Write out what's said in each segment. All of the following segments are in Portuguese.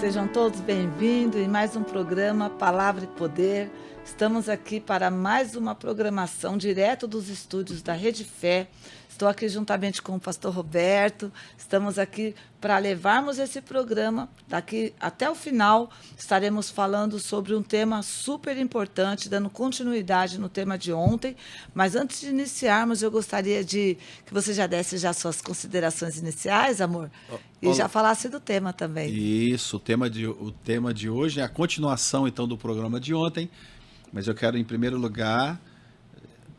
Sejam todos bem-vindos em mais um programa Palavra e Poder. Estamos aqui para mais uma programação direto dos estúdios da Rede Fé. Estou aqui juntamente com o pastor Roberto. Estamos aqui para levarmos esse programa. Daqui até o final estaremos falando sobre um tema super importante, dando continuidade no tema de ontem. Mas antes de iniciarmos, eu gostaria que você já desse já suas considerações iniciais, amor, e já falasse do tema também. Isso, o tema de hoje é a continuação então do programa de ontem. Mas eu quero, em primeiro lugar,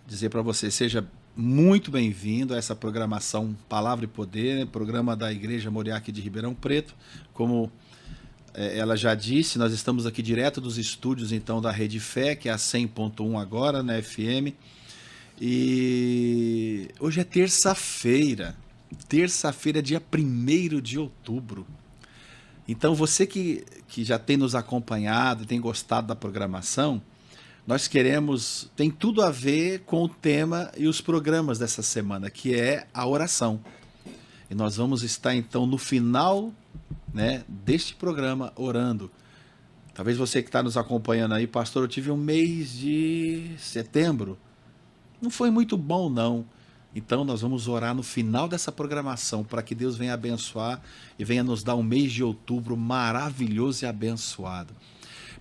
dizer para você, seja muito bem-vindo a essa programação Palavra e Poder, programa da Igreja Moriá aqui de Ribeirão Preto. Como ela já disse, nós estamos aqui direto dos estúdios então da Rede Fé, que é a 100.1 agora, na FM. E hoje é terça-feira, dia 1º de outubro. Então você que já tem nos acompanhado, tem gostado da programação, nós tem tudo a ver com o tema e os programas dessa semana, que é a oração. E nós vamos estar então no final, né, deste programa orando. Talvez você que está nos acompanhando aí, pastor, eu tive um mês de setembro, não foi muito bom não. Então nós vamos orar no final dessa programação para que Deus venha abençoar e venha nos dar um mês de outubro maravilhoso e abençoado.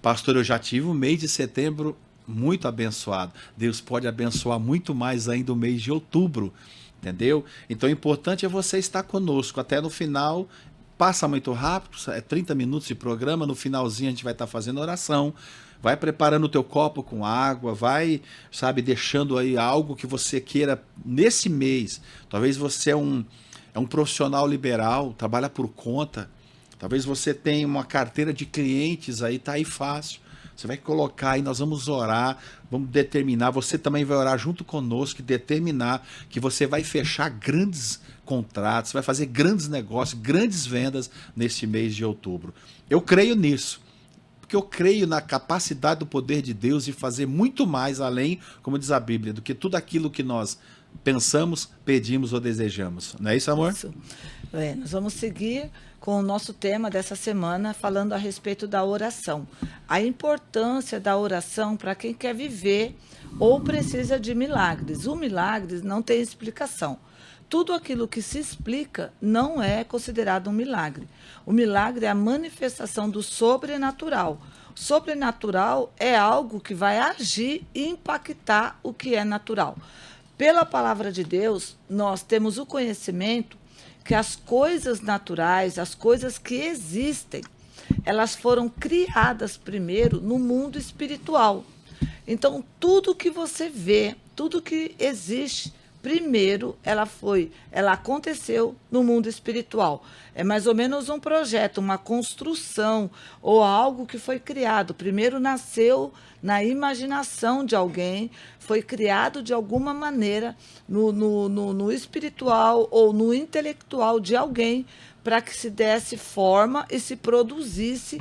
Pastor, eu já tive um mês de setembro muito abençoado. Deus pode abençoar muito mais ainda o mês de outubro, entendeu? Então o importante é você estar conosco até no final. Passa muito rápido, é 30 minutos de programa, no finalzinho a gente vai estar fazendo oração. Vai preparando o teu copo com água, vai, deixando aí algo que você queira nesse mês. Talvez você é um profissional liberal, trabalha por conta. Talvez você tenha uma carteira de clientes aí, tá aí fácil. Você vai colocar aí, nós vamos orar, vamos determinar, você também vai orar junto conosco e determinar que você vai fechar grandes contratos, vai fazer grandes negócios, grandes vendas neste mês de outubro. Eu creio nisso, porque eu creio na capacidade do poder de Deus de fazer muito mais além, como diz a Bíblia, do que tudo aquilo que nós pensamos, pedimos ou desejamos. Não é isso, amor? Isso. Nós vamos seguir com o nosso tema dessa semana, falando a respeito da oração. A importância da oração para quem quer viver ou precisa de milagres. O milagre não tem explicação. Tudo aquilo que se explica não é considerado um milagre. O milagre é a manifestação do sobrenatural. O sobrenatural é algo que vai agir e impactar o que é natural. Pela palavra de Deus, nós temos o conhecimento que as coisas naturais, as coisas que existem, elas foram criadas primeiro no mundo espiritual. Então, tudo que você vê, tudo que existe, primeiro ela aconteceu no mundo espiritual. É mais ou menos um projeto, uma construção ou algo que foi criado. Primeiro nasceu na imaginação de alguém, foi criado de alguma maneira no espiritual ou no intelectual de alguém para que se desse forma e se produzisse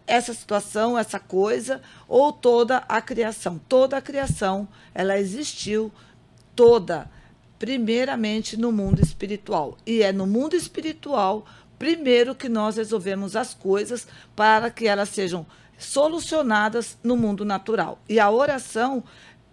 essa situação, essa coisa, ou toda a criação. Toda a criação, ela existiu toda, primeiramente no mundo espiritual. E é no mundo espiritual, primeiro, que nós resolvemos as coisas para que elas sejam solucionadas no mundo natural. E a oração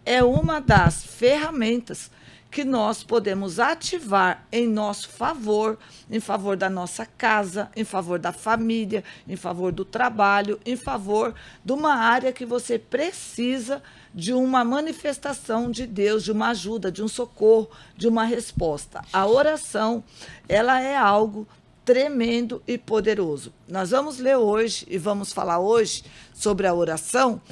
é uma das ferramentas que nós podemos ativar em nosso favor, em favor da nossa casa, em favor da família, em favor do trabalho, em favor de uma área que você precisa de uma manifestação de Deus, de uma ajuda, de um socorro, de uma resposta. A oração, ela é algo tremendo e poderoso. Nós vamos ler hoje e vamos falar hoje sobre a oração.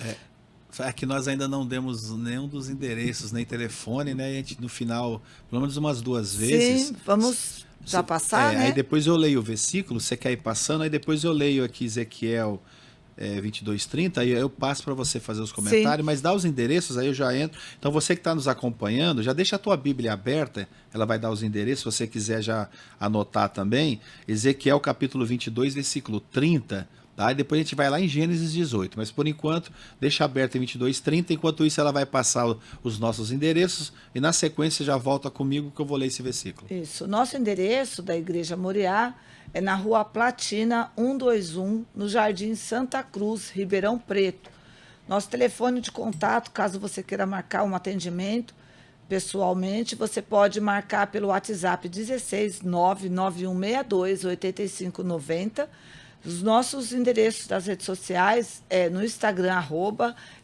É que nós ainda não demos nenhum dos endereços, nem telefone, né? A gente, no final, pelo menos umas 2 vezes. Sim, vamos já passar, né? Aí depois eu leio o versículo, você quer ir passando, aí depois eu leio aqui Ezequiel 22:30, aí eu passo para você fazer os comentários. Sim. Mas dá os endereços, aí eu já entro. Então você que está nos acompanhando, já deixa a tua Bíblia aberta, ela vai dar os endereços, se você quiser já anotar também. Ezequiel capítulo 22, versículo 30, tá? E depois a gente vai lá em Gênesis 18, mas por enquanto deixa aberto em 22:30, enquanto isso ela vai passar os nossos endereços e na sequência já volta comigo que eu vou ler esse versículo. Isso, nosso endereço da Igreja Moriá É na Rua Platina, 121, no Jardim Santa Cruz, Ribeirão Preto. Nosso telefone de contato, caso você queira marcar um atendimento pessoalmente, você pode marcar pelo WhatsApp 16 99162 8590. Os nossos endereços das redes sociais é no Instagram,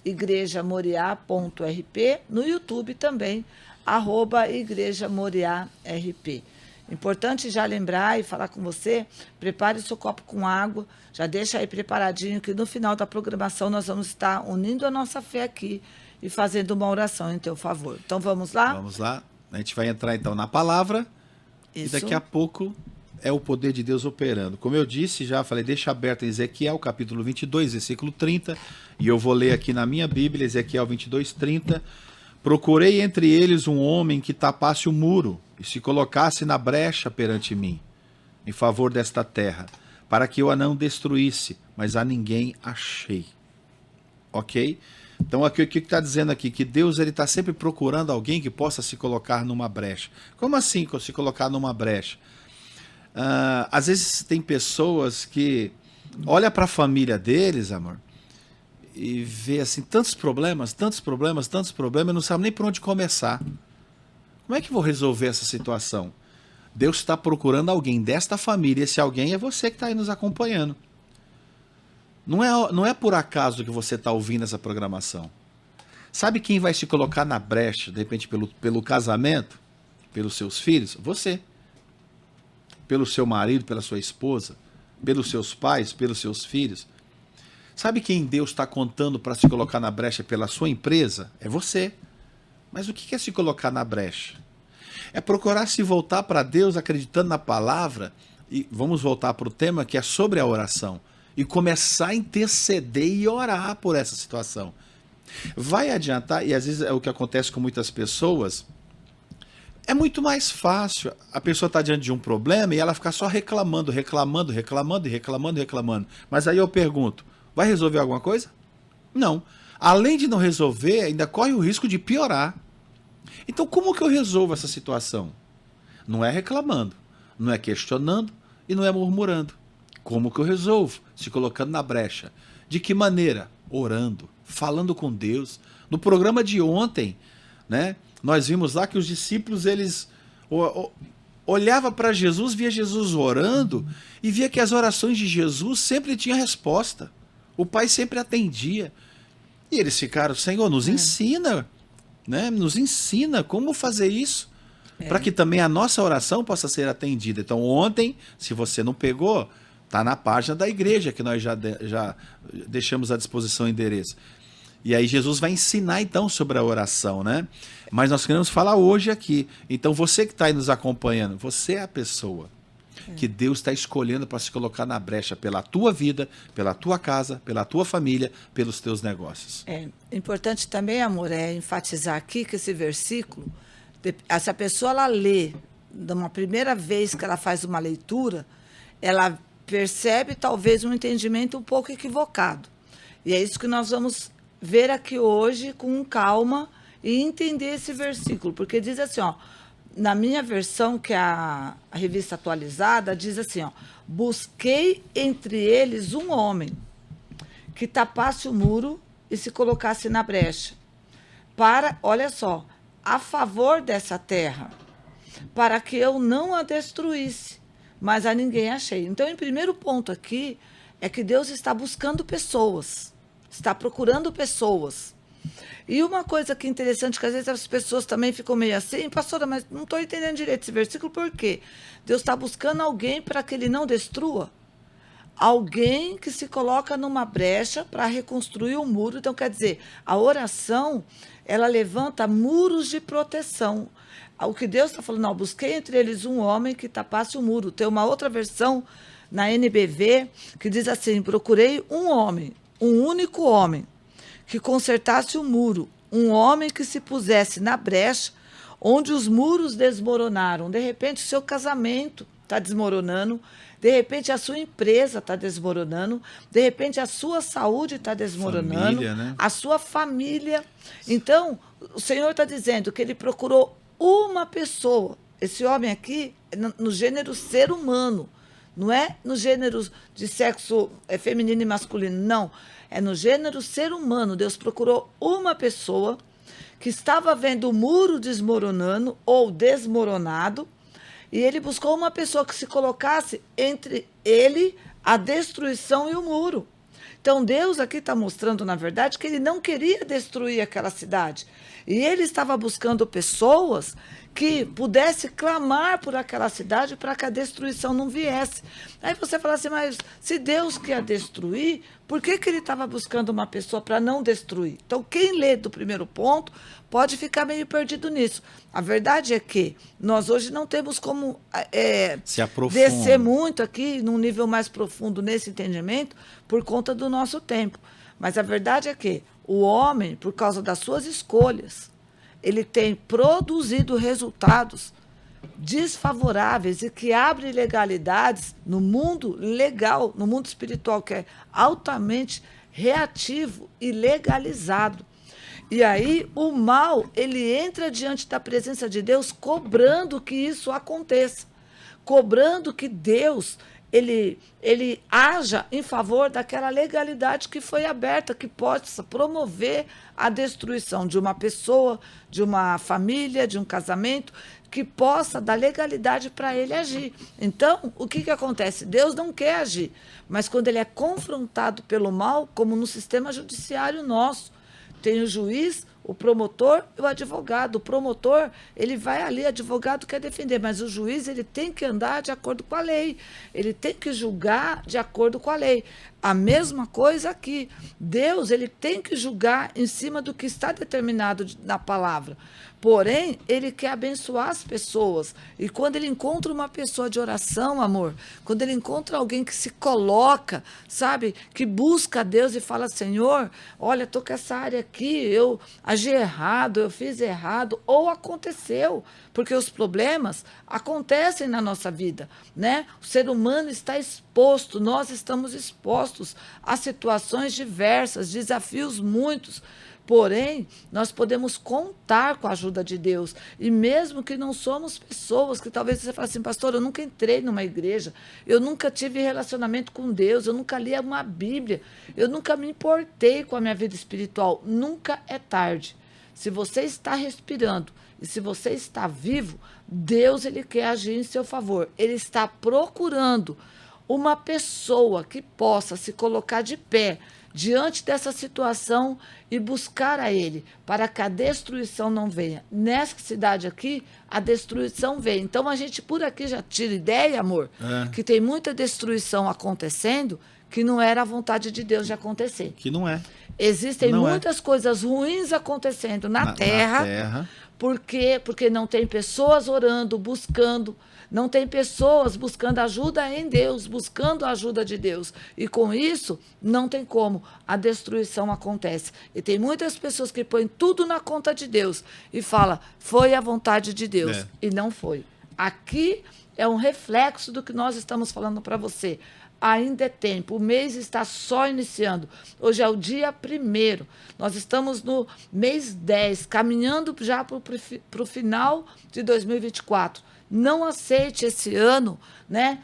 @igrejamoriá.rp, no YouTube também, @igrejamoriá.rp. Importante já lembrar e falar com você, prepare o seu copo com água, já deixa aí preparadinho que no final da programação nós vamos estar unindo a nossa fé aqui e fazendo uma oração em teu favor. Então vamos lá? Vamos lá. A gente vai entrar então na palavra. Isso. E daqui a pouco é o poder de Deus operando. Como eu disse, já falei, deixa aberto em Ezequiel, capítulo 22, versículo 30. E eu vou ler aqui na minha Bíblia, Ezequiel 22, 30. Procurei entre eles um homem que tapasse o muro e se colocasse na brecha perante mim, em favor desta terra, para que eu a não destruísse, mas a ninguém achei. Ok? Então aqui, o que está dizendo aqui? Que Deus está sempre procurando alguém que possa se colocar numa brecha. Como assim se colocar numa brecha? Às vezes tem pessoas que olham para a família deles, amor, e vê assim, tantos problemas, e não sabe nem por onde começar. Como é que eu vou resolver essa situação? Deus está procurando alguém desta família, esse alguém é você que está aí nos acompanhando. Não é por acaso que você está ouvindo essa programação. Sabe quem vai se colocar na brecha, de repente, pelo casamento, pelos seus filhos? Você. Pelo seu marido, pela sua esposa, pelos seus pais, pelos seus filhos. Sabe quem Deus está contando para se colocar na brecha pela sua empresa? É você. Mas o que é se colocar na brecha? É procurar se voltar para Deus acreditando na palavra, e vamos voltar para o tema que é sobre a oração, e começar a interceder e orar por essa situação. Vai adiantar, e às vezes é o que acontece com muitas pessoas, é muito mais fácil a pessoa estar diante de um problema e ela ficar só reclamando. Mas aí eu pergunto, vai resolver alguma coisa? Não. Além de não resolver, ainda corre o risco de piorar. Então, como que eu resolvo essa situação? Não é reclamando, não é questionando e não é murmurando. Como que eu resolvo? Se colocando na brecha. De que maneira? Orando, falando com Deus. No programa de ontem, né, nós vimos lá que os discípulos, eles olhavam para Jesus, via Jesus orando e via que as orações de Jesus sempre tinham resposta. O Pai sempre atendia. E eles ficaram, Senhor, nos ensina, né? Nos ensina como fazer isso, para que também a nossa oração possa ser atendida. Então ontem, se você não pegou, está na página da igreja, que nós já deixamos à disposição o endereço. E aí Jesus vai ensinar então sobre a oração, né? Mas nós queremos falar hoje aqui. Então você que está aí nos acompanhando, você é a pessoa que Deus está escolhendo para se colocar na brecha pela tua vida, pela tua casa, pela tua família, pelos teus negócios. É importante também, amor, enfatizar aqui que esse versículo, se a pessoa ela lê de uma primeira vez que ela faz uma leitura, ela percebe talvez um entendimento um pouco equivocado. E é isso que nós vamos ver aqui hoje com calma e entender esse versículo, porque diz assim, ó, na minha versão, que é a revista atualizada, diz assim, ó, busquei entre eles um homem que tapasse o muro e se colocasse na brecha, para, olha só, a favor dessa terra, para que eu não a destruísse, mas a ninguém achei. Então, em primeiro ponto aqui, é que Deus está buscando pessoas, está procurando pessoas. E uma coisa que é interessante, que às vezes as pessoas também ficam meio assim, pastora, mas não estou entendendo direito esse versículo, por quê? Deus está buscando alguém para que ele não destrua. Alguém que se coloca numa brecha para reconstruir o muro. Então, quer dizer, a oração, ela levanta muros de proteção. O que Deus está falando, não, busquei entre eles um homem que tapasse o muro. Tem uma outra versão na NBV que diz assim, procurei um homem, um único homem, que consertasse o muro, um homem que se pusesse na brecha onde os muros desmoronaram. De repente, o seu casamento está desmoronando, de repente, a sua empresa está desmoronando, de repente, a sua saúde está desmoronando, família, né? A sua família. Então, o Senhor está dizendo que ele procurou uma pessoa, esse homem aqui, no gênero ser humano, Não é no gênero de sexo feminino e masculino, não. É no gênero ser humano. Deus procurou uma pessoa que estava vendo o muro desmoronando ou desmoronado, e ele buscou uma pessoa que se colocasse entre ele, a destruição e o muro. Então, Deus aqui está mostrando, na verdade, que ele não queria destruir aquela cidade. E ele estava buscando pessoas que pudessem clamar por aquela cidade para que a destruição não viesse. Aí você fala assim, mas se Deus quer destruir, por que ele estava buscando uma pessoa para não destruir? Então, quem lê do primeiro ponto pode ficar meio perdido nisso. A verdade é que nós hoje não temos como se descer muito aqui, num nível mais profundo nesse entendimento, por conta do nosso tempo. Mas a verdade é que o homem, por causa das suas escolhas, ele tem produzido resultados desfavoráveis e que abre ilegalidades no mundo legal, no mundo espiritual, que é altamente reativo e legalizado. E aí o mal, ele entra diante da presença de Deus cobrando que isso aconteça, cobrando que Deus ele haja em favor daquela legalidade que foi aberta, que possa promover a destruição de uma pessoa, de uma família, de um casamento, que possa dar legalidade para ele agir. Então, o que acontece? Deus não quer agir, mas quando ele é confrontado pelo mal, como no sistema judiciário nosso, tem o juiz, o promotor e o advogado. O promotor, ele vai ali, advogado quer defender, mas o juiz, ele tem que andar de acordo com a lei. Ele tem que julgar de acordo com a lei. A mesma coisa aqui. Deus, ele tem que julgar em cima do que está determinado na palavra. Porém, ele quer abençoar as pessoas. E quando ele encontra uma pessoa de oração, amor, quando ele encontra alguém que se coloca, sabe, que busca a Deus e fala, Senhor, olha, estou com essa área aqui, eu agi errado, eu fiz errado, ou aconteceu, porque os problemas acontecem na nossa vida, né? O ser humano está exposto, nós estamos expostos a situações diversas, desafios muitos. Porém, nós podemos contar com a ajuda de Deus. E mesmo que não somos pessoas, que talvez você fale assim, pastor, eu nunca entrei numa igreja, eu nunca tive relacionamento com Deus, eu nunca li uma Bíblia, eu nunca me importei com a minha vida espiritual. Nunca é tarde. Se você está respirando e se você está vivo, Deus, ele quer agir em seu favor. Ele está procurando uma pessoa que possa se colocar de pé diante dessa situação e buscar a ele, para que a destruição não venha. Nessa cidade aqui, a destruição vem. Então, a gente por aqui já tira ideia, amor, que tem muita destruição acontecendo que não era a vontade de Deus de acontecer. Que não é. Existem muitas coisas ruins acontecendo na terra. Porque não tem pessoas orando, buscando, não tem pessoas buscando ajuda em Deus, buscando a ajuda de Deus. E com isso, não tem como. A destruição acontece. E tem muitas pessoas que põem tudo na conta de Deus e falam, foi a vontade de Deus. E não foi. Aqui é um reflexo do que nós estamos falando para você. Ainda é tempo, o mês está só iniciando. Hoje é o dia 1º. Nós estamos no mês 10, caminhando já para o final de 2024. Não aceite esse ano, né?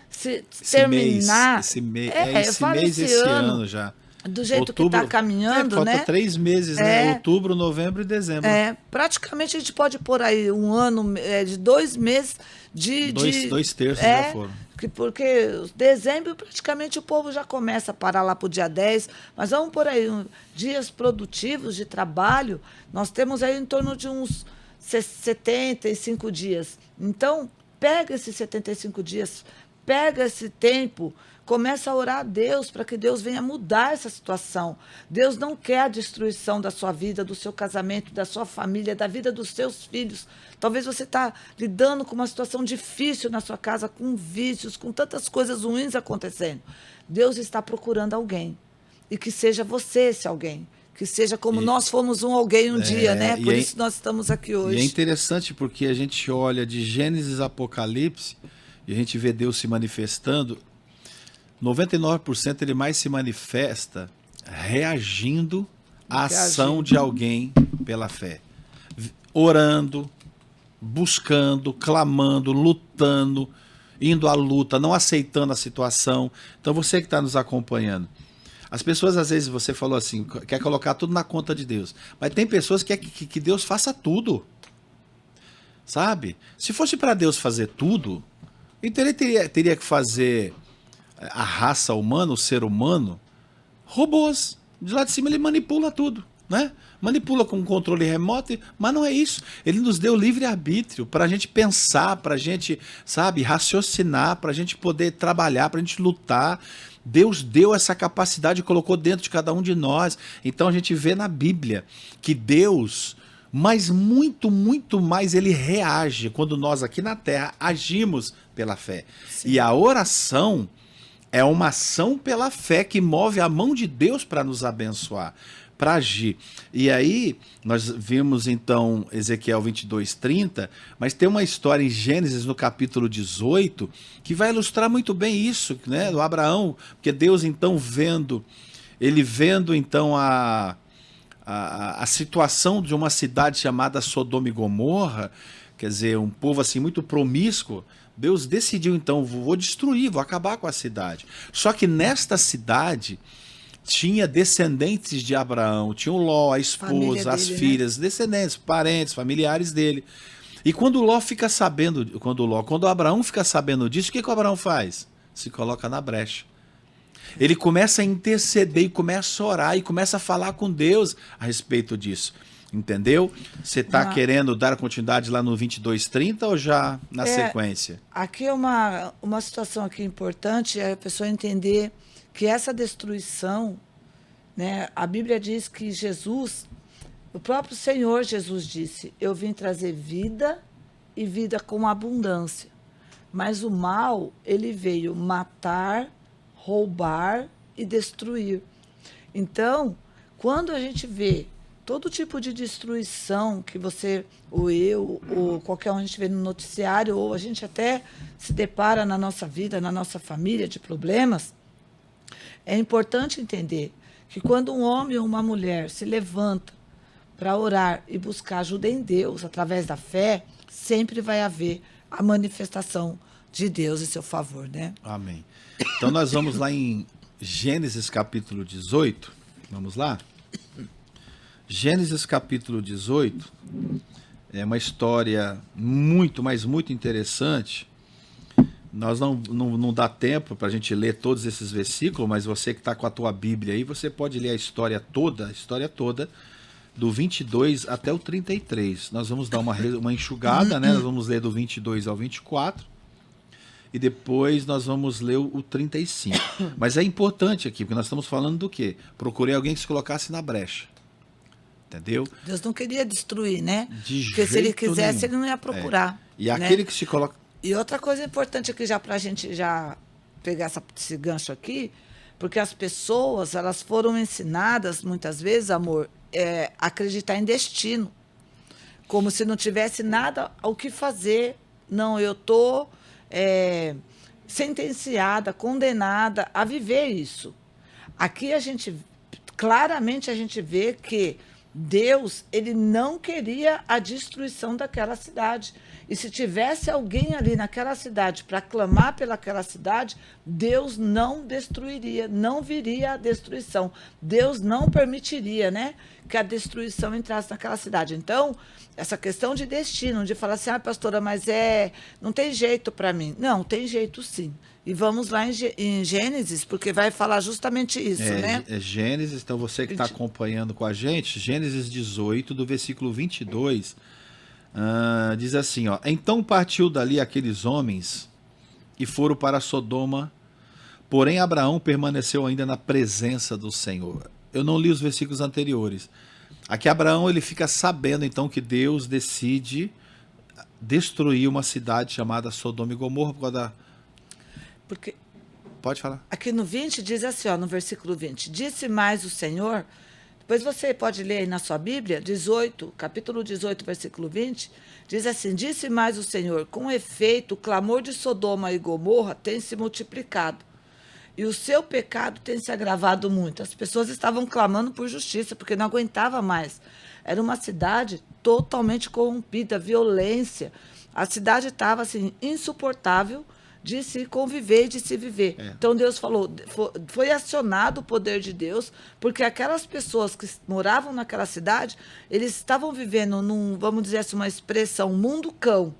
Terminar. Esse ano já. Do jeito outubro, que está caminhando, falta né? 3 meses, né? Outubro, novembro e dezembro. Praticamente a gente pode pôr aí um ano de 2 meses de... 2 terços já foram. Porque dezembro praticamente o povo já começa a parar lá para o dia 10, mas vamos por aí, dias produtivos de trabalho, nós temos aí em torno de uns 75 dias. Então, pega esses 75 dias, pega esse tempo, começa a orar a Deus para que Deus venha mudar essa situação. Deus não quer a destruição da sua vida, do seu casamento, da sua família, da vida dos seus filhos. Talvez você está lidando com uma situação difícil na sua casa, com vícios, com tantas coisas ruins acontecendo. Deus está procurando alguém. E que seja você esse alguém. Que seja como nós fomos um alguém um dia, né? Por isso nós estamos aqui hoje. E é interessante porque a gente olha de Gênesis a Apocalipse e a gente vê Deus se manifestando. 99% ele mais se manifesta reagindo à ação de alguém pela fé. Orando, buscando, clamando, lutando, indo à luta, não aceitando a situação. Então você que está nos acompanhando, as pessoas às vezes, você falou assim, quer colocar tudo na conta de Deus, mas tem pessoas que querem que Deus faça tudo, sabe? Se fosse para Deus fazer tudo, então ele teria que fazer a raça humana, o ser humano, robôs. De lá de cima ele manipula tudo, né? Manipula com controle remoto, mas não é isso. Ele nos deu livre-arbítrio para a gente pensar, para a gente, sabe, raciocinar, para a gente poder trabalhar, para a gente lutar. Deus deu essa capacidade e colocou dentro de cada um de nós. Então a gente vê na Bíblia que Deus, mas muito, muito mais, ele reage quando nós aqui na Terra agimos pela fé. Sim. E a oração é uma ação pela fé que move a mão de Deus para nos abençoar, para agir. E aí, nós vimos então Ezequiel 22:30, mas tem uma história em Gênesis, no capítulo 18, que vai ilustrar muito bem isso, né? Do Abraão, porque Deus então vendo então a situação de uma cidade chamada Sodoma e Gomorra, quer dizer, um povo assim muito promíscuo, Deus decidiu então, vou destruir, vou acabar com a cidade. Só que nesta cidade tinha descendentes de Abraão, tinha o Ló, a esposa, as filhas, né? Descendentes, parentes, familiares dele. E quando Ló fica sabendo, quando Abraão fica sabendo disso, o que o Abraão faz? Se coloca na brecha. Ele começa a interceder e começa a orar e começa a falar com Deus a respeito disso. Entendeu? Você está querendo dar continuidade lá no 22:30 ou já na sequência? Aqui é uma situação aqui importante, é a pessoa entender que essa destruição, né, a Bíblia diz que Jesus, o próprio Senhor Jesus disse, eu vim trazer vida e vida com abundância. Mas o mal, ele veio matar, roubar e destruir. Então, quando a gente vê todo tipo de destruição que você, ou eu, ou qualquer um a gente vê no noticiário, ou a gente até se depara na nossa vida, na nossa família, de problemas, é importante entender que quando um homem ou uma mulher se levanta para orar e buscar ajuda em Deus, através da fé, sempre vai haver a manifestação de Deus em seu favor, né? Amém. Então nós vamos lá em Gênesis capítulo 18, vamos lá? Gênesis capítulo 18 é uma história muito, mas muito interessante. Nós não dá tempo para a gente ler todos esses versículos, mas você que está com a tua Bíblia aí, você pode ler a história toda, do 22 até o 33. Nós vamos dar uma enxugada, né? Nós vamos ler do 22 ao 24 e depois nós vamos ler o 35. Mas é importante aqui, porque nós estamos falando do quê? Procurei alguém que se colocasse na brecha. Entendeu? Deus não queria destruir, né? Porque se ele quisesse, nenhum. Ele não ia procurar. E aquele, né, que se coloca... E outra coisa importante aqui, já para a gente já pegar esse gancho aqui, porque as pessoas, elas foram ensinadas, muitas vezes, amor, a acreditar em destino. Como se não tivesse nada ao que fazer. Não, eu estou sentenciada, condenada a viver isso. Aqui claramente a gente vê que Deus, ele não queria a destruição daquela cidade. E se tivesse alguém ali naquela cidade para clamar pelaquela cidade, Deus não destruiria, não viria a destruição. Deus não permitiria, né, que a destruição entrasse naquela cidade. Então, essa questão de destino, de falar assim, pastora, mas não tem jeito para mim. Não, tem jeito sim. E vamos lá em Gênesis, porque vai falar justamente isso, né? É Gênesis, então você que está acompanhando com a gente, Gênesis 18, do versículo 22, diz assim, ó, então partiu dali aqueles homens e foram para Sodoma, porém Abraão permaneceu ainda na presença do Senhor. Eu não li os versículos anteriores. Aqui Abraão, ele fica sabendo então que Deus decide destruir uma cidade chamada Sodoma e Gomorra por causa da... Porque pode falar. Aqui no 20 diz assim, ó, no versículo 20, disse mais o Senhor, depois você pode ler aí na sua Bíblia, 18, capítulo 18, versículo 20, diz assim, disse mais o Senhor, com efeito, o clamor de Sodoma e Gomorra tem se multiplicado, e o seu pecado tem se agravado muito. As pessoas estavam clamando por justiça, porque não aguentava mais. Era uma cidade totalmente corrompida, violência. A cidade estava assim, insuportável, de se conviver e de se viver. Então Deus falou, foi acionado o poder de Deus, porque aquelas pessoas que moravam naquela cidade, eles estavam vivendo num, vamos dizer assim, uma expressão, mundo cão,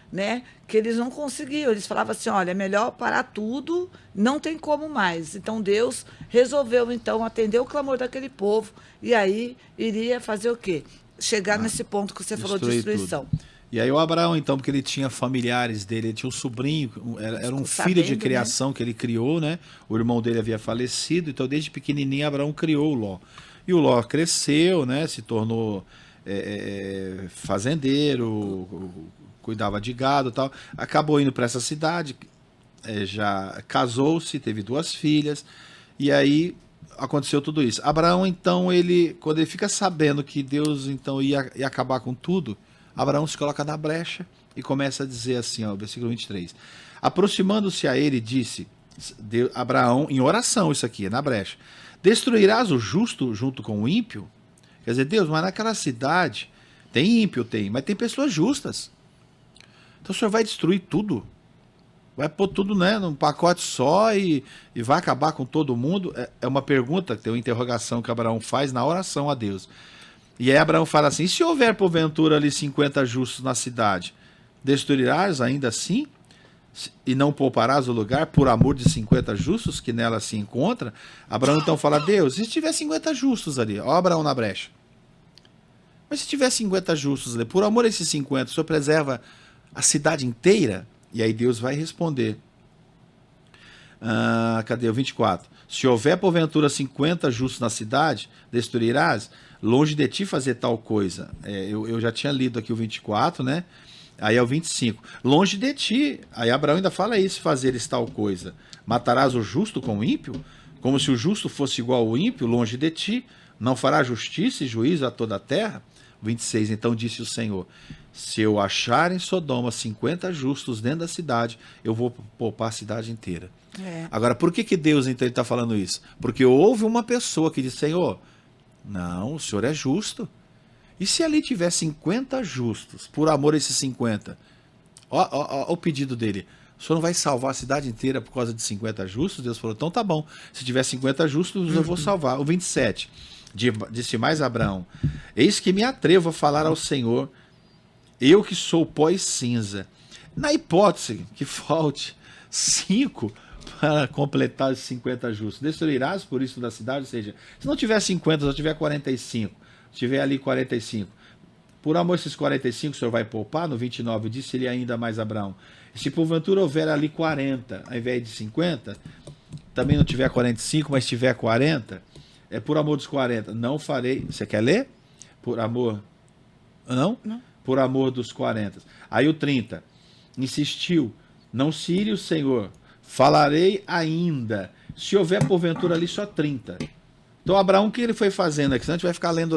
né? Que eles não conseguiam. Eles falavam assim, olha, é melhor parar tudo, não tem como mais. Então Deus resolveu, então, atender o clamor daquele povo, e aí iria fazer o quê? Chegar nesse ponto que você falou de destruição. Tudo. E aí o Abraão, então, porque ele tinha familiares dele, ele tinha um sobrinho, era um filho de criação, né? Que ele criou, né? O irmão dele havia falecido, então desde pequenininho Abraão criou o Ló. E o Ló cresceu, né? Se tornou fazendeiro, cuidava de gado e tal. Acabou indo para essa cidade, já casou-se, teve 2 filhas, e aí aconteceu tudo isso. Abraão, então, quando ele fica sabendo que Deus então ia acabar com tudo, Abraão se coloca na brecha e começa a dizer assim, ó, versículo 23. Aproximando-se a ele, disse, Abraão, em oração isso aqui, na brecha, destruirás o justo junto com o ímpio? Quer dizer, Deus, mas naquela cidade tem ímpio, mas tem pessoas justas. Então o Senhor vai destruir tudo? Vai pôr tudo, né, num pacote só e vai acabar com todo mundo? É uma pergunta, tem uma interrogação que Abraão faz na oração a Deus. E aí Abraão fala assim, e se houver porventura ali 50 justos na cidade, destruirás ainda assim? E não pouparás o lugar por amor de 50 justos que nela se encontra? Abraão então fala, Deus, e se tiver 50 justos ali? Ó Abraão na brecha. Mas se tiver 50 justos ali, por amor a esses 50, o Senhor preserva a cidade inteira? E aí Deus vai responder. Cadê o 24? Se houver porventura 50 justos na cidade, destruirás? Longe de ti fazer tal coisa. Eu já tinha lido aqui o 24, né? Aí é o 25. Longe de ti. Aí Abraão ainda fala isso, fazeres tal coisa. Matarás o justo com o ímpio? Como se o justo fosse igual ao ímpio, longe de ti. Não fará justiça e juízo a toda a terra? 26. Então disse o Senhor, se eu achar em Sodoma 50 justos dentro da cidade, eu vou poupar a cidade inteira. Agora, por que Deus então está falando isso? Porque houve uma pessoa que disse, Senhor, não, o Senhor é justo. E se ali tiver 50 justos, por amor a esses 50? Ó o pedido dele. O Senhor não vai salvar a cidade inteira por causa de 50 justos? Deus falou, então tá bom. Se tiver 50 justos, eu vou salvar. O 27. Disse mais Abraão, eis que me atrevo a falar ao Senhor, eu que sou pó e cinza. Na hipótese que falte 5 para completar os 50 justos, destruirás por isso da cidade? Ou seja, se não tiver 50, só tiver 45, se tiver ali 45, por amor a esses 45 o Senhor vai poupar? No 29, disse-lhe ainda mais Abraão, se porventura houver ali 40, ao invés de 50, também não tiver 45, mas tiver 40, por amor dos 40, não farei. Você quer ler? Por amor. Não? Não. Por amor dos 40. Aí o 30, insistiu, não se ire o Senhor, falarei ainda, se houver porventura ali só 30. Então Abraão, o que ele foi fazendo aqui? Senão a gente vai ficar lendo.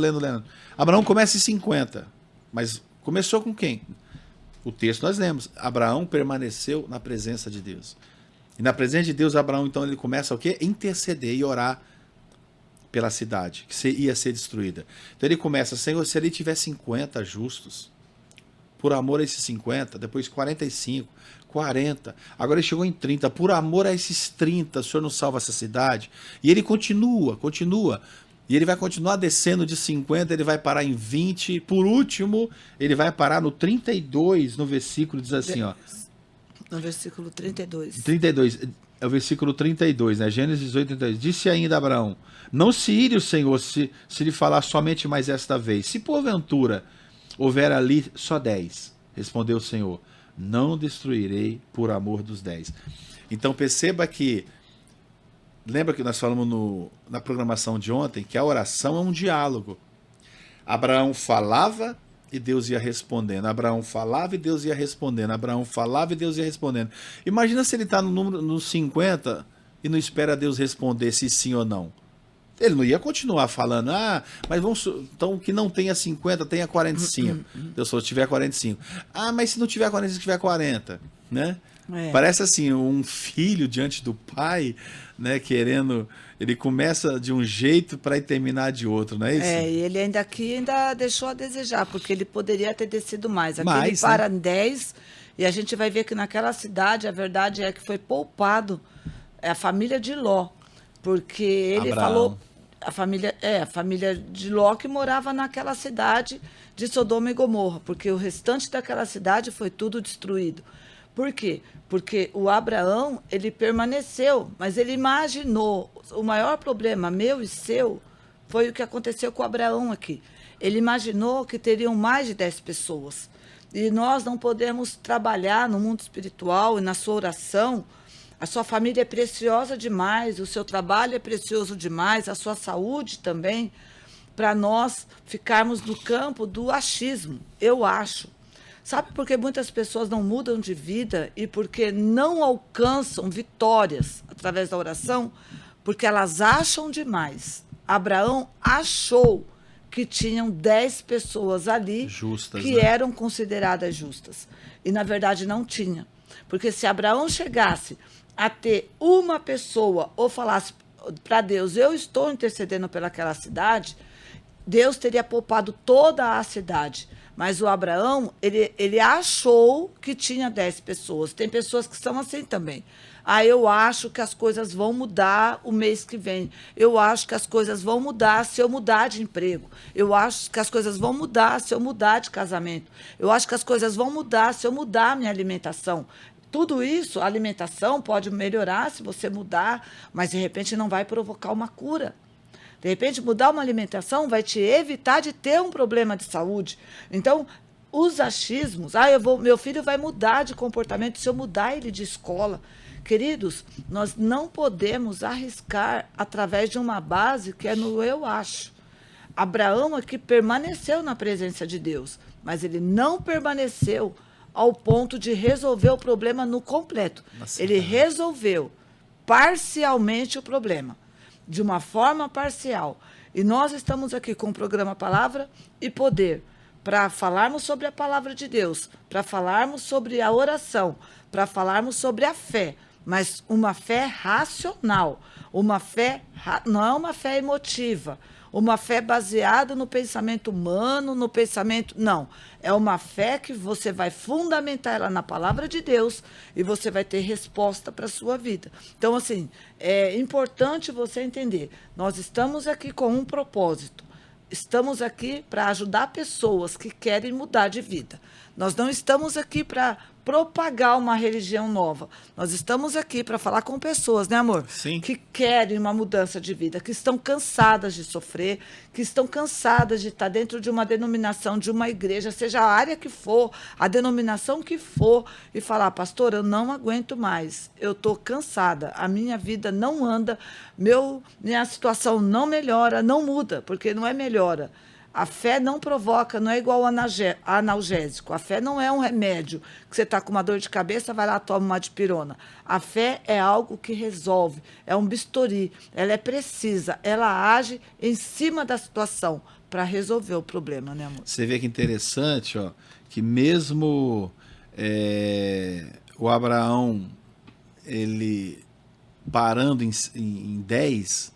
Abraão começa em 50, mas começou com quem? O texto nós lemos, Abraão permaneceu na presença de Deus. E na presença de Deus, Abraão, então, ele começa o quê? Interceder e orar pela cidade, que ia ser destruída. Então ele começa, Senhor, se ali tiver 50 justos, por amor a esses 50, depois 45, 40, agora ele chegou em 30, por amor a esses 30, o Senhor não salva essa cidade? E ele continua, e ele vai continuar descendo de 50, ele vai parar em 20, por último, ele vai parar no 32, no versículo, diz assim, ó. No versículo 32. 32, é o versículo 32, né? Gênesis 18, 32. Disse ainda Abraão, não se ire o Senhor se lhe falar somente mais esta vez. Se porventura houver ali só 10, respondeu o Senhor, não destruirei por amor dos 10. Então perceba que, lembra que nós falamos na programação de ontem, que a oração é um diálogo. Abraão falava e Deus ia respondendo. Abraão falava e Deus ia respondendo. Abraão falava e Deus ia respondendo. Imagina se ele está no 50 e não espera Deus responder se sim ou não. Ele não ia continuar falando, mas vamos, então que não tenha 50, tenha 45. Deus falou, se tiver 45. Mas se não tiver 45, tiver 40, né? Parece assim, um filho diante do pai, né, querendo, ele começa de um jeito para terminar de outro, não é isso? E ele ainda deixou a desejar, porque ele poderia ter descido mais. Aqui ele né? para em 10 E a gente vai ver que naquela cidade, a verdade é que foi poupado a família de Ló, porque ele Abraão. falou, a família de Ló que morava naquela cidade de Sodoma e Gomorra, porque o restante daquela cidade foi tudo destruído. Por quê? Porque o Abraão, ele permaneceu, mas ele imaginou, o maior problema meu e seu foi o que aconteceu com o Abraão aqui. Ele imaginou que teriam mais de 10 pessoas. E nós não podemos trabalhar no mundo espiritual e na sua oração. A sua família é preciosa demais, o seu trabalho é precioso demais, a sua saúde também, para nós ficarmos no campo do achismo, eu acho. Sabe por que muitas pessoas não mudam de vida e porque não alcançam vitórias através da oração? Porque elas acham demais. Abraão achou que tinham 10 pessoas ali justas, que eram consideradas justas. E, na verdade, não tinha. Porque se Abraão chegasse a ter uma pessoa ou falasse para Deus, eu estou intercedendo pelaquela cidade, Deus teria poupado toda a cidade. Mas o Abraão, ele achou que tinha 10 pessoas. Tem pessoas que são assim também. Eu acho que as coisas vão mudar o mês que vem. Eu acho que as coisas vão mudar se eu mudar de emprego. Eu acho que as coisas vão mudar se eu mudar de casamento. Eu acho que as coisas vão mudar se eu mudar a minha alimentação. Tudo isso, a alimentação pode melhorar se você mudar, mas de repente não vai provocar uma cura. De repente, mudar uma alimentação vai te evitar de ter um problema de saúde. Então, os achismos, meu filho vai mudar de comportamento se eu mudar ele de escola. Queridos, nós não podemos arriscar através de uma base que é no eu acho. Abraão aqui permaneceu na presença de Deus, mas ele não permaneceu ao ponto de resolver o problema no completo. Ele resolveu parcialmente o problema, de uma forma parcial. E nós estamos aqui com o programa Palavra e Poder, para falarmos sobre a palavra de Deus, para falarmos sobre a oração, para falarmos sobre a fé, mas uma fé racional, uma fé, não é uma fé emotiva, uma fé baseada no pensamento humano, no pensamento... Não, é uma fé que você vai fundamentar ela na palavra de Deus e você vai ter resposta para a sua vida. Então, assim, é importante você entender, nós estamos aqui com um propósito, estamos aqui para ajudar pessoas que querem mudar de vida. Nós não estamos aqui para propagar uma religião nova. Nós estamos aqui para falar com pessoas, né, amor? Sim. Que querem uma mudança de vida, que estão cansadas de sofrer, que estão cansadas de estar dentro de uma denominação, de uma igreja, seja a área que for, a denominação que for, e falar, pastor, eu não aguento mais, eu estou cansada, a minha vida não anda, minha situação não melhora, não muda, porque não é melhora. A fé não provoca, não é igual ao analgésico. A fé não é um remédio que você está com uma dor de cabeça, vai lá, toma uma dipirona. A fé é algo que resolve, é um bisturi, ela é precisa, ela age em cima da situação para resolver o problema, né, amor? Você vê que interessante, ó, que mesmo o Abraão, ele parando em 10,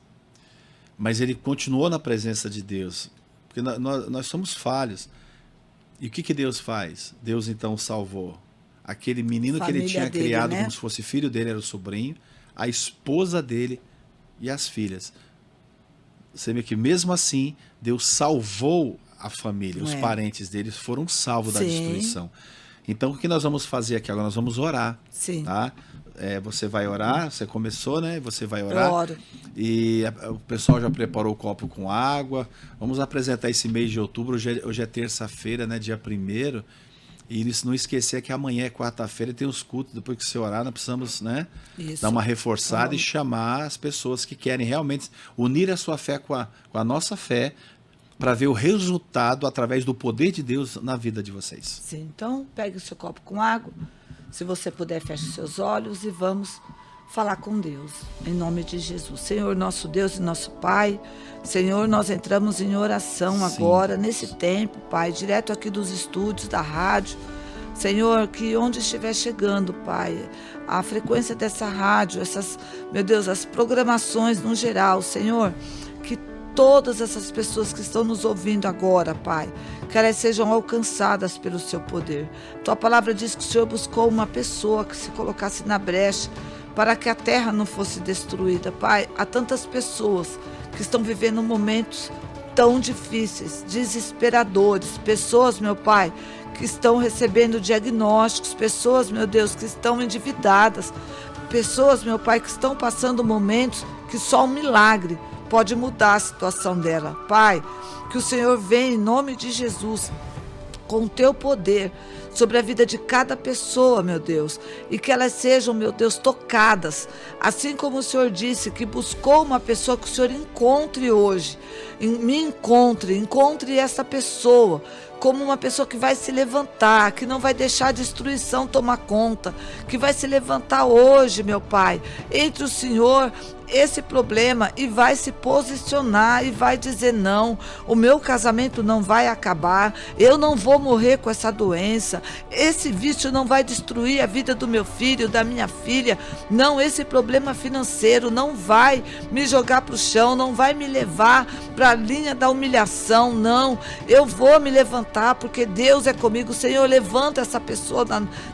mas ele continuou na presença de Deus. Porque nós somos falhos. E o que Deus faz? Deus, então, salvou aquele menino que ele tinha criado, né? Como se fosse filho dele, era o sobrinho, a esposa dele e as filhas. Você vê que, mesmo assim, Deus salvou a família. Os parentes deles foram salvos da destruição. Então, o que nós vamos fazer aqui agora? Nós vamos orar. Sim. Tá? Você vai orar, você começou, né? Você vai orar. Eu oro. E o pessoal já preparou o copo com água. Vamos apresentar esse mês de outubro. Hoje é terça-feira, né? Dia 1º. E não esquecer que amanhã é quarta-feira e tem os cultos. Depois que você orar, nós precisamos, né? Isso. Dar uma reforçada e chamar as pessoas que querem realmente unir a sua fé com a nossa fé, para ver o resultado através do poder de Deus na vida de vocês. Sim, então pegue o seu copo com água. Se você puder, feche os seus olhos e vamos falar com Deus, em nome de Jesus. Senhor, nosso Deus e nosso Pai, Senhor, nós entramos em oração agora, nesse tempo, Pai, direto aqui dos estúdios da rádio. Senhor, que onde estiver chegando, Pai, a frequência dessa rádio, meu Deus, as programações no geral, Senhor, que todas essas pessoas que estão nos ouvindo agora, Pai, que elas sejam alcançadas pelo seu poder. Tua palavra diz que o Senhor buscou uma pessoa que se colocasse na brecha para que a terra não fosse destruída. Pai, há tantas pessoas que estão vivendo momentos tão difíceis, desesperadores, pessoas, meu Pai, que estão recebendo diagnósticos, pessoas, meu Deus, que estão endividadas, pessoas, meu Pai, que estão passando momentos que só um milagre pode mudar a situação dela. Pai, que o Senhor venha em nome de Jesus, com o teu poder, sobre a vida de cada pessoa, meu Deus, e que elas sejam, meu Deus, tocadas, assim como o Senhor disse, que buscou uma pessoa, que o Senhor encontre hoje, encontre essa pessoa, como uma pessoa que vai se levantar, que não vai deixar a destruição tomar conta, que vai se levantar hoje, meu Pai, entre o Senhor esse problema e vai se posicionar e vai dizer: não, o meu casamento não vai acabar, eu não vou morrer com essa doença, esse vício não vai destruir a vida do meu filho, da minha filha, não, esse problema financeiro não vai me jogar para o chão, não vai me levar para a linha da humilhação, não, eu vou me levantar porque Deus é comigo. Senhor, levanta essa pessoa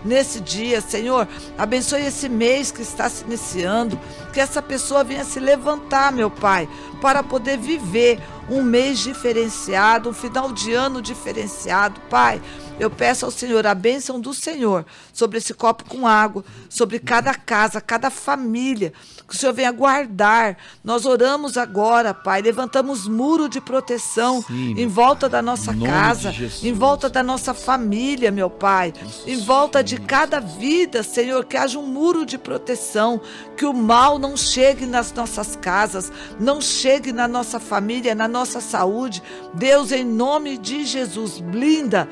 nesse dia, Senhor, abençoe esse mês que está se iniciando, que essa pessoa venha se levantar, meu Pai, para poder viver um mês diferenciado, um final de ano diferenciado. Pai, eu peço ao Senhor a bênção do Senhor sobre esse copo com água, sobre cada casa, cada família, que o Senhor venha guardar. Nós oramos agora, Pai, levantamos muro de proteção, sim, em volta da nossa casa, em volta da nossa família, meu Pai, em volta de cada vida, Senhor, que haja um muro de proteção, que o mal não chegue nas nossas casas, não chegue na nossa família, na nossa saúde. Deus, em nome de Jesus, blinda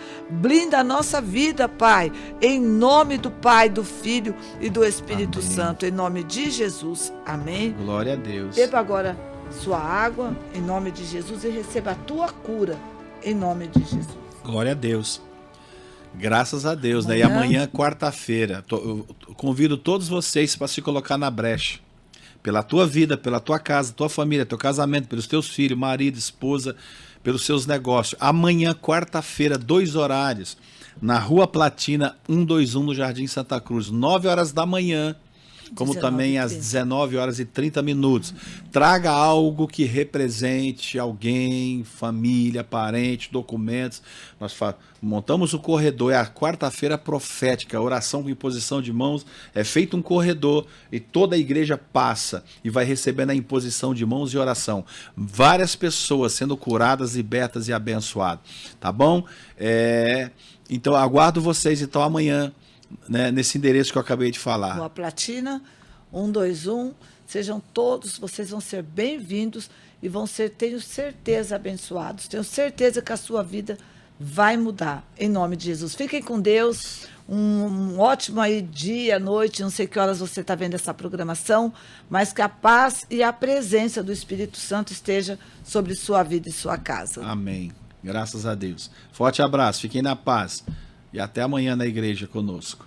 a nossa vida, Pai, em nome do Pai, do Filho e do Espírito Amém. Santo, em nome de Jesus. Amém. Glória a Deus. Beba agora sua água, em nome de Jesus, e receba a tua cura, em nome de Jesus. Glória a Deus. Graças a Deus, né? E amanhã, quarta-feira, eu convido todos vocês para se colocar na brecha. Pela tua vida, pela tua casa, tua família, teu casamento, pelos teus filhos, marido, esposa, pelos seus negócios. Amanhã, quarta-feira, 2 horários, na Rua Platina 121, no Jardim Santa Cruz, 9 horas da manhã, como também às 19h30. Traga algo que represente alguém, família, parente, documentos. Nós montamos o corredor, é a quarta-feira profética, a oração com imposição de mãos, é feito um corredor e toda a igreja passa e vai recebendo a imposição de mãos e oração. Várias pessoas sendo curadas, libertas e abençoadas. Tá bom? Então aguardo vocês então amanhã, né, nesse endereço que eu acabei de falar. Rua Platina 121, sejam todos, vocês vão ser bem-vindos e vão ser, tenho certeza, abençoados. Tenho certeza que a sua vida vai mudar, em nome de Jesus. Fiquem com Deus, um ótimo aí dia, noite, não sei que horas você está vendo essa programação, mas que a paz e a presença do Espírito Santo esteja sobre sua vida e sua casa. Amém. Graças a Deus. Forte abraço, fiquem na paz. E até amanhã na igreja conosco.